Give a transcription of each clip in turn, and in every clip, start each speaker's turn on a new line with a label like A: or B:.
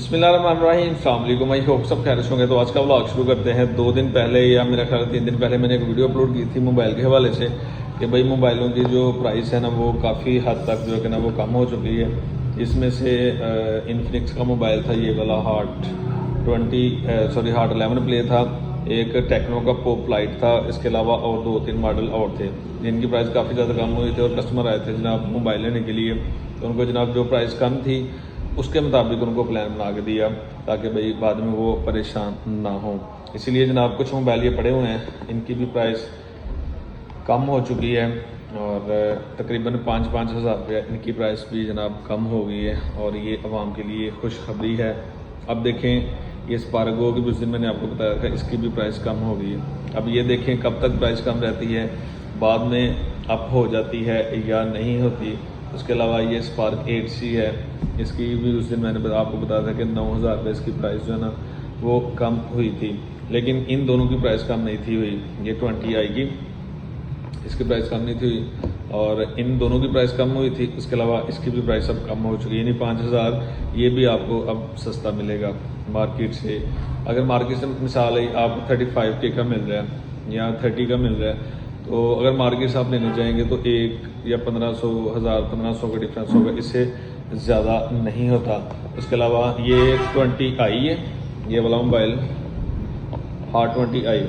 A: बिस्मिल्लाहिर्रहमानिर्रहीम, अस्सलाम वालेकुम। आई होप सब खैर होंगे। तो आज का व्लॉग शुरू करते हैं। 2 दिन पहले या मेरा ख्याल 3 दिन पहले मैंने एक वीडियो अपलोड की थी मोबाइल के हवाले से कि भाई मोबाइलों की जो प्राइस है ना वो काफ़ी हद तक जो है कि ना वो कम हो चुकी है। इसमें से इन्फिनिक्स का मोबाइल था, ये वाला हार्ट 11 प्ले था, एक टेक्नो का पॉप लाइट था, इसके अलावा और 2-3 मॉडल और थे जिनकी प्राइस काफ़ी ज़्यादा कम हुई थी। और कस्टमर आए थे जनाब मोबाइल लेने के लिए, तो उनको जनाब जो प्राइस कम थी उसके मुताबिक उनको प्लान बना के दिया ताकि भाई बाद में वो परेशान ना हो। इसीलिए जनाब कुछ मोबाइल ये पड़े हुए हैं, इनकी भी प्राइस कम हो चुकी है और तकरीबन 5-5 हज़ार रुपये इनकी प्राइस भी जनाब कम हो गई है और ये आवाम के लिए खुशखबरी है। अब देखें ये स्पार्गो की उस दिन मैंने आपको बताया था, इसकी भी प्राइस कम हो गई है। अब ये देखें कब तक प्राइस कम रहती है, बाद में अप हो जाती है या नहीं होती। उसके अलावा ये स्पार्क 8C है, इसकी भी उस दिन मैंने आपको बताया था कि 9,000 रुपये इसकी प्राइस जो है ना वो कम हुई थी, लेकिन इन दोनों की प्राइस कम नहीं थी हुई। ये 20 आएगी, इसकी प्राइस कम नहीं थी हुई और इन दोनों की प्राइस कम हुई थी। उसके अलावा इसकी भी प्राइस अब कम हो चुकी है, यानी 5,000 ये भी आपको अब सस्ता मिलेगा मार्केट से। अगर मार्केट से मिसाल है आपको 35K का मिल रहा है या 30 का मिल रहा है, तो अगर मार्केट से आप लेने जाएंगे तो 1 या 1500 का डिफरेंस होगा, इससे ज़्यादा नहीं होता। उसके अलावा ये 20i है, ये वाला मोबाइल हार्ट 20i,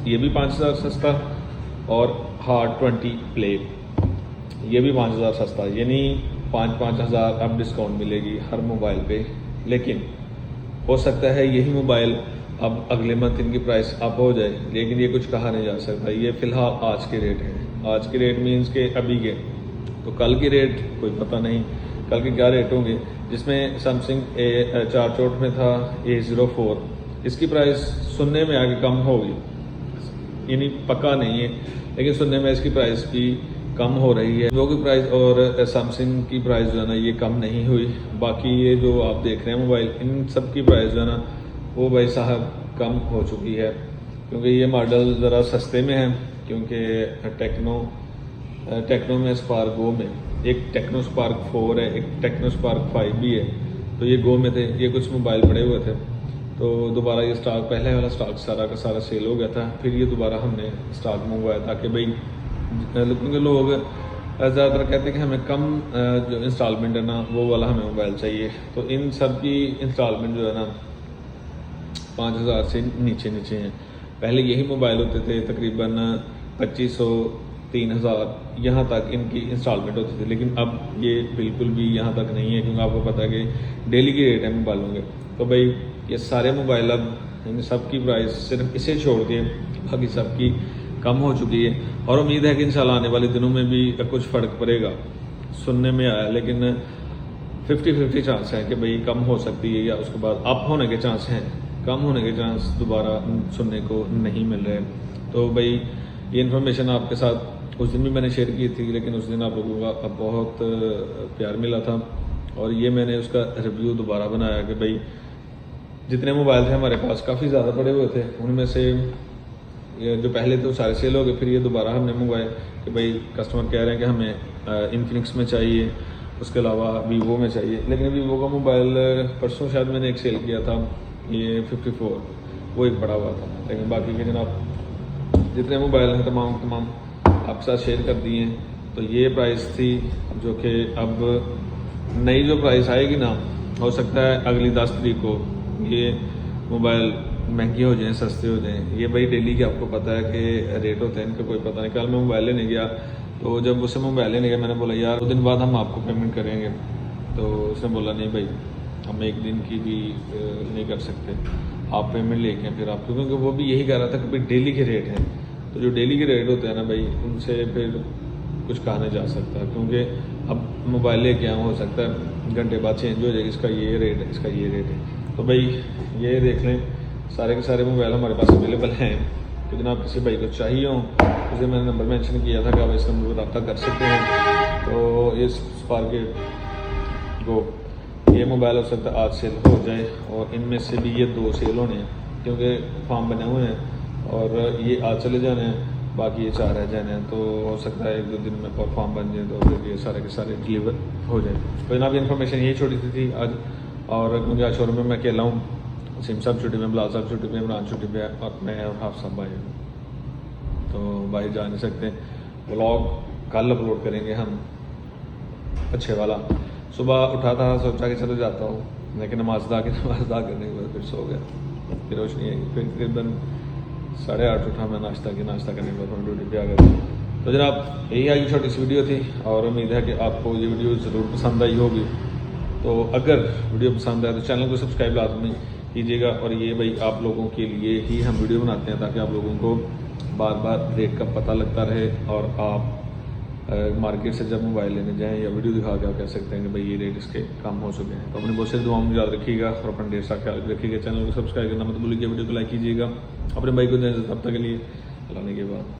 A: ये भी 5,000 सस्ता और हार्ट 20 प्ले ये भी 5,000 सस्ता, यानी 5-5 हज़ार अब डिस्काउंट मिलेगी हर मोबाइल पे। लेकिन हो सकता है यही मोबाइल अब अगले मंथ इनकी प्राइस अप हो जाए, लेकिन ये कुछ कहा नहीं जा सकता। ये फ़िलहाल आज के रेट हैं, आज के रेट मीन्स के अभी के, तो कल की रेट कोई पता नहीं कल के क्या रेट होंगे। जिसमें सैमसंग 4 में था A04, इसकी प्राइस सुनने में आगे कम होगी, यानी पक्का नहीं है, लेकिन सुनने में इसकी प्राइस भी कम हो रही है। जो की प्राइस और सैमसंग की प्राइस जो है ना ये कम नहीं हुई। बाकी ये जो आप देख रहे हैं मोबाइल, इन सब की प्राइस जो है ना वो भाई साहब कम हो चुकी है, क्योंकि ये मॉडल ज़रा सस्ते में है। क्योंकि टेक्नो में स्पार्क में एक टेक्नो स्पार्क 4 है, एक टेक्नो स्पार्क 5 भी है, तो ये गो में थे, ये कुछ मोबाइल पड़े हुए थे, तो दोबारा ये स्टॉक, पहले वाला स्टॉक सारा का सारा सेल हो गया था, फिर ये दोबारा हमने स्टॉक मंगवाया ताकि भाई, क्योंकि लोग ज़्यादातर कहते हैं कि हमें कम जो इंस्टॉलमेंट है ना वो वाला हमें मोबाइल चाहिए, तो इन सब की इंस्टॉलमेंट जो है ना 5,000 से नीचे हैं। पहले यही मोबाइल होते थे तकरीबन 2,500 3,000 यहाँ तक इनकी इंस्टॉलमेंट होती थी, लेकिन अब ये बिल्कुल भी यहाँ तक नहीं है, क्योंकि आपको पता है कि डेली की रेट है मोबाइलों के। तो भाई ये सारे मोबाइल अब इन सब की प्राइस सिर्फ इसे छोड़ के बाकी सब की कम हो चुकी है और उम्मीद है कि इंशाल्लाह आने वाले दिनों में भी कुछ फ़र्क पड़ेगा। सुनने में आया, लेकिन 50-50 चांस है कि भाई कम हो सकती है या उसके बाद अप होने के चांस हैं, कम होने के चांस दोबारा सुनने को नहीं मिल रहे। तो भाई ये इन्फॉर्मेशन आपके साथ उस दिन भी मैंने शेयर की थी, लेकिन उस दिन आप लोगों का बहुत प्यार मिला था और ये मैंने उसका रिव्यू दोबारा बनाया कि भाई जितने मोबाइल थे हमारे पास काफ़ी ज़्यादा पड़े हुए थे, उनमें से जो पहले थे वो सारे सेल हो गए, फिर ये दोबारा हमने मंगवाए कि भाई कस्टमर कह रहे हैं कि हमें इन्फिनिक्स में चाहिए, उसके अलावा वीवो में चाहिए। लेकिन वीवो का मोबाइल परसों शायद मैंने एक सेल किया था, ये 54, वो एक बड़ा हुआ था, लेकिन बाकी के जनाब जितने मोबाइल हैं तमाम आपके साथ शेयर कर दिए हैं। तो ये प्राइस थी, जो कि अब नई जो प्राइस आएगी ना, हो सकता है अगली 10 तारीख को ये मोबाइल महंगे हो जाएं, सस्ते हो जाएं। ये भाई डेली के आपको पता है कि रेट होते हैं इनका, कोई पता नहीं। कल मैं मोबाइल लेने गया, तो जब उससे मोबाइल लेने गया मैंने बोला यार 2 दिन बाद हम आपको पेमेंट करेंगे, तो उसने बोला नहीं भाई हम 1 दिन की भी नहीं कर सकते, आप पेमेंट लेके फिर आप, क्योंकि वो भी यही कह रहा था कि भाई डेली के रेट हैं, तो जो डेली के रेट होते हैं ना भाई उनसे फिर कुछ कहा नहीं जा सकता, क्योंकि अब मोबाइल लेके आया हो सकता है घंटे बाद चेंज हो जाएगी, इसका ये रेट है, इसका ये रेट है। तो भाई ये देख लें सारे के सारे मोबाइल हमारे पास अवेलेबल हैं, तो जनाब किसी भाई को चाहिए हो, उसे मैंने नंबर मेंशन किया था कि आप इस नंबर पर रब्ता कर सकते हैं। तो ये स्पार्क गो ये मोबाइल हो सकता है आज सेल हो जाए, और इनमें से भी ये 2 सेल होने हैं, क्योंकि फॉर्म बने हुए हैं और ये आज चले जाने हैं, बाकी ये 4 रह जाने हैं। तो हो सकता है 1-2 दिन में और फॉर्म बन जाए तो फिर ये सारे के सारे डिलीवर हो जाए। तो जनाब इन्फॉर्मेशन यही छोटी सी थी आज, और क्योंकि आज शोरूम में मैं अकेला हूँ, वसीम साहब छुट्टी में, बिलाल साहब छुट्टी में, इमरान छुट्टी पे और मैं और हाफ साहब भाई हूँ, तो भाई जा नहीं सकते। व्लॉग कल अपलोड करेंगे हम अच्छे वाला। सुबह उठा था, सोचा कि चलो जाता हूँ, लेकिन नमाज अदा करने के बाद फिर सो गया, फिर रोशनी आई, फिर तकरीबन 8:30 उठा मैं, नाश्ता करने के बाद ड्यूटी पे आ गया। तो जनाब यही आज की छोटी सी वीडियो थी और उम्मीद है कि आपको ये वीडियो ज़रूर पसंद आई होगी। तो अगर वीडियो पसंद आए तो चैनल को सब्सक्राइब लाजमी कीजिएगा। और ये भाई आप लोगों के लिए ही हम वीडियो बनाते हैं ताकि आप लोगों को बार बार रेट का पता लगता रहे और आप मार्केट से जब मोबाइल लेने जाएं या वीडियो दिखा के आप कह सकते हैं कि भाई ये रेट इसके कम हो चुके हैं। तो अपनी बहुत सारी दुआओं में याद रखिएगा और अपना ढेर सारा ख्याल रखिएगा। चैनल को सब्सक्राइब करना मत भूलिएगा, वीडियो को लाइक कीजिएगा। अपने भाई को दें तब तक के लिए अल्लाह ने के बाद।